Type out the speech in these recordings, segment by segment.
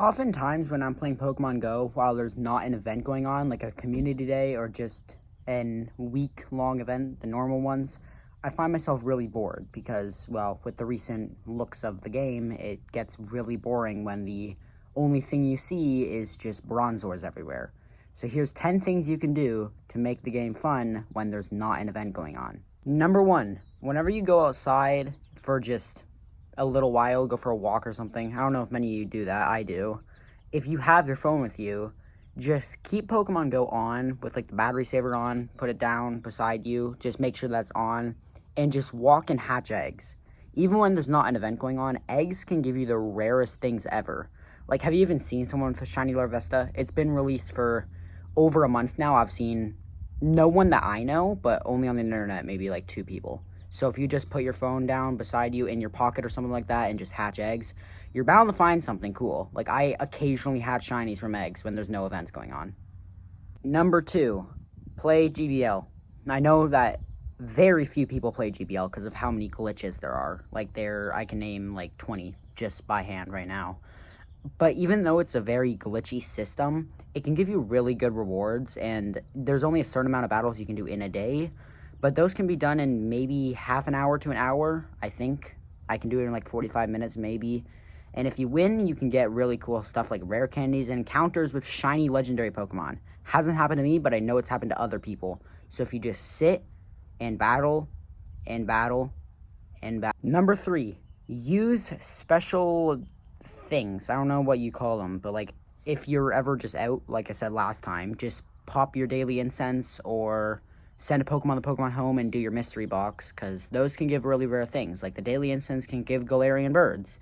Oftentimes when I'm playing Pokemon Go, while there's not an event going on, like a community day or just an week-long event, the normal ones, I find myself really bored because, well, with the recent looks of the game, it gets really boring when the only thing you see is just Bronzors everywhere. So here's 10 things you can do to make the game fun when there's not an event going on. Number 1, whenever you go outside for just a little while, go for a walk or something. I don't know if many of you do that. I do. If you have your phone with you, just keep Pokemon Go on with like the battery saver on, put it down beside you, just make sure that's on, and just walk and hatch eggs. Even when there's not an event going on, eggs can give you the rarest things ever. Like, have you even seen someone with a shiny Larvesta? It's been released for over a month now. I've seen no one that I know, but only on the internet, maybe like 2 people. So if you just put your phone down beside you in your pocket or something like that and just hatch eggs, you're bound to find something cool. Like, I occasionally hatch shinies from eggs when there's no events going on. Number 2, play GBL. I know that very few people play GBL because of how many glitches there are. Like, I can name like 20 just by hand right now. But even though it's a very glitchy system, it can give you really good rewards, and there's only a certain amount of battles you can do in a day. But those can be done in maybe half an hour to an hour, I think. I can do it in like 45 minutes maybe. And if you win, you can get really cool stuff like rare candies and encounters with shiny legendary Pokemon. Hasn't happened to me, but I know it's happened to other people. So if you just sit and battle, and battle, and battle. Number 3, use special things. I don't know what you call them, but like if you're ever just out, like I said last time, just pop your daily incense or send a Pokemon the Pokemon home and do your mystery box, because those can give really rare things. Like the daily incense can give Galarian birds.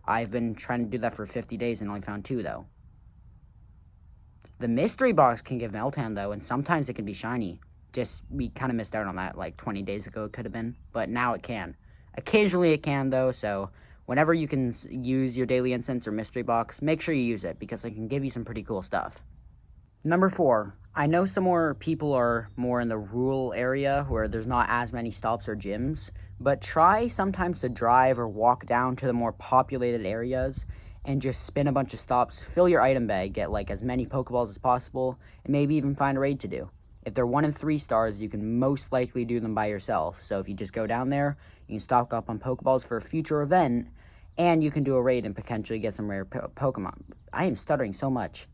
I've been trying to do that for 50 days and only found 2, though. The mystery box can give Meltan, though, and sometimes it can be shiny. Just, we kind of missed out on that like 20 days ago, it could have been, but now it can. Occasionally it can, though, so whenever you can use your daily incense or mystery box, make sure you use it, because it can give you some pretty cool stuff. Number 4, I know some more people are more in the rural area where there's not as many stops or gyms, but try sometimes to drive or walk down to the more populated areas and just spin a bunch of stops, fill your item bag, get like as many Pokeballs as possible, and maybe even find a raid to do. If they're 1 and 3 stars, you can most likely do them by yourself. So if you just go down there, you can stock up on Pokeballs for a future event, and you can do a raid and potentially get some rare Pokemon. I am stuttering so much.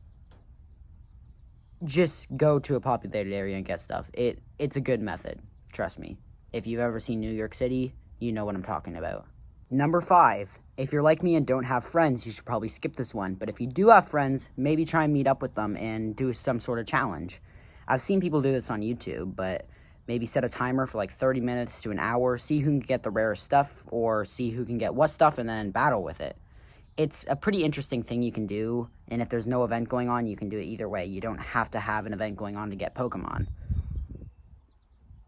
Just go to a populated area and get stuff. It's a good method, trust me. If you've ever seen New York City, you know what I'm talking about. Number 5, if you're like me and don't have friends, you should probably skip this one. But if you do have friends, maybe try and meet up with them and do some sort of challenge. I've seen people do this on YouTube, but maybe set a timer for like 30 minutes to an hour, see who can get the rarest stuff, or see who can get what stuff, and then battle with it. It's a pretty interesting thing you can do, and if there's no event going on, you can do it either way. You don't have to have an event going on to get Pokemon.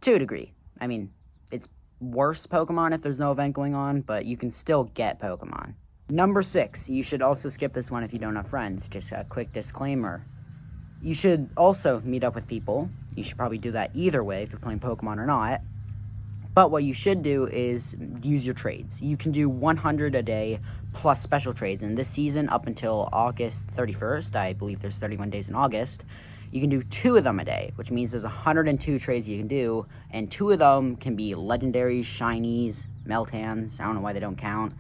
To a degree. I mean, it's worse Pokemon if there's no event going on, but you can still get Pokemon. Number 6, you should also skip this one if you don't have friends. Just a quick disclaimer. You should also meet up with people. You should probably do that either way if you're playing Pokemon or not. But what you should do is use your trades. You can do 100 a day plus special trades. And this season, up until August 31st, I believe there's 31 days in August, you can do 2 of them a day, which means there's 102 trades you can do, and 2 of them can be legendaries, shinies, Meltans. I don't know why they don't count.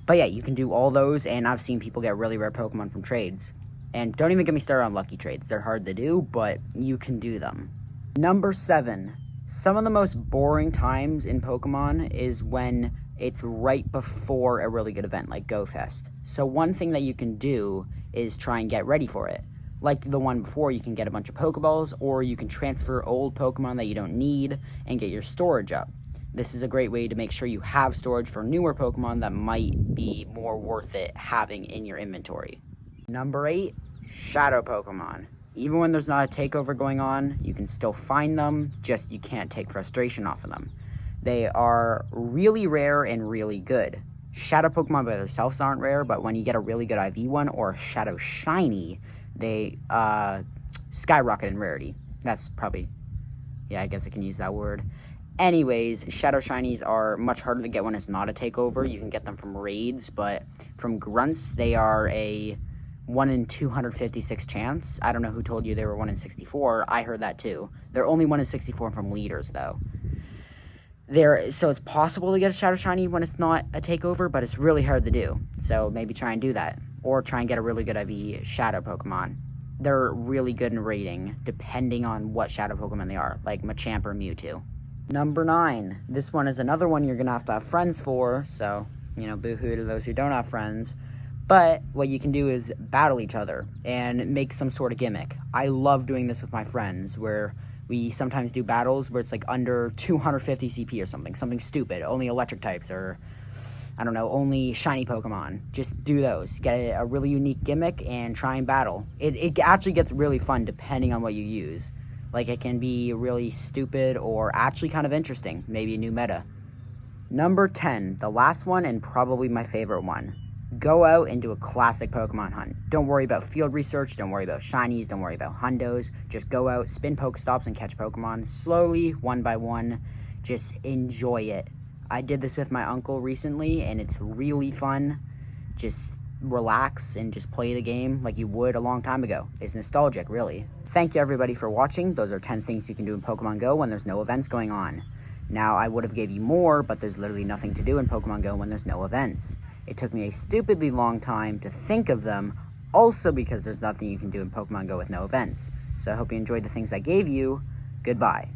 But yeah, you can do all those, and I've seen people get really rare Pokemon from trades. And don't even get me started on lucky trades. They're hard to do, but you can do them. Number 7. Some of the most boring times in Pokemon is when it's right before a really good event like Go Fest. So one thing that you can do is try and get ready for it. Like the one before, you can get a bunch of Pokeballs, or you can transfer old Pokemon that you don't need and get your storage up. This is a great way to make sure you have storage for newer Pokemon that might be more worth it having in your inventory. Number 8, Shadow Pokemon. Even when there's not a takeover going on, you can still find them, just you can't take frustration off of them. They are really rare and really good. Shadow Pokemon by themselves aren't rare, but when you get a really good IV one or a Shadow Shiny, they skyrocket in rarity. That's probably, yeah, I guess I can use that word. Anyways, Shadow Shinies are much harder to get when it's not a takeover. You can get them from raids, but from grunts, they are a 1 in 256 chance. I don't know who told you they were 1 in 64. I heard that too. They're only 1 in 64 from leaders though. So it's possible to get a Shadow Shiny when it's not a takeover, but it's really hard to do. So maybe try and do that. Or try and get a really good IV Shadow Pokemon. They're really good in rating, depending on what Shadow Pokemon they are, like Machamp or Mewtwo. Number 9. This one is another one you're going to have friends for, so, boo-hoo to those who don't have friends. But what you can do is battle each other and make some sort of gimmick. I love doing this with my friends, where we sometimes do battles where it's like under 250 CP or something stupid, only electric types, or I don't know, only shiny Pokemon. Just do those. Get a really unique gimmick and try and battle. It actually gets really fun depending on what you use. Like, it can be really stupid or actually kind of interesting. Maybe a new meta. Number 10, the last one and probably my favorite one. Go out and do a classic Pokemon hunt. Don't worry about field research, don't worry about shinies, don't worry about hundos. Just go out, spin Pokestops, and catch Pokemon slowly, one by one. Just enjoy it. I did this with my uncle recently, and it's really fun. Just relax and just play the game like you would a long time ago. It's nostalgic, really. Thank you everybody for watching. Those are 10 things you can do in Pokemon Go when there's no events going on. Now, I would have gave you more, but there's literally nothing to do in Pokemon Go when there's no events. It took me a stupidly long time to think of them, also because there's nothing you can do in Pokemon Go with no events. So I hope you enjoyed the things I gave you. Goodbye.